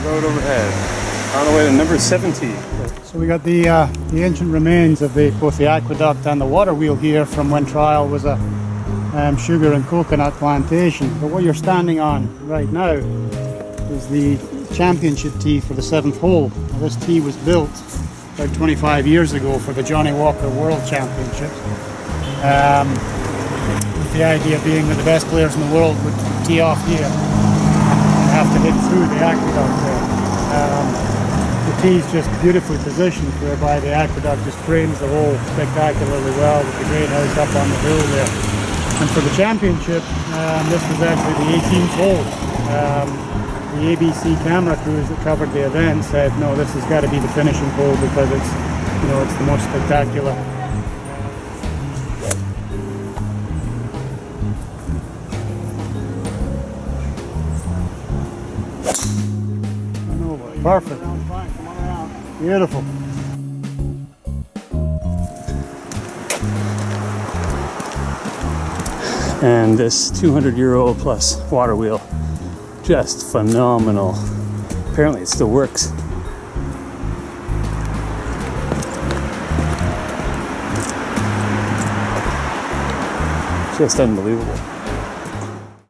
road overhead. On the way to number 70. So we got the ancient remains of both the aqueduct and the water wheel here from when Tryall was a sugar and coconut plantation. But what you're standing on right now is the championship tee for the 7th hole. Now, this tee was built about 25 years ago for the Johnny Walker World Championship. With the idea being that the best players in the world would tee off here and have to hit through the aqueduct there. The tee is just beautifully positioned, whereby the aqueduct just frames the hole spectacularly well with the greenhouse up on the hill there. And for the championship, this was actually the 18th hole. The ABC camera crews that covered the event said, no, this has got to be the finishing hole because it's, you know, it's the most spectacular. Perfect. Beautiful. And this 200-year-old plus water wheel, just phenomenal. Apparently it still works. Just unbelievable.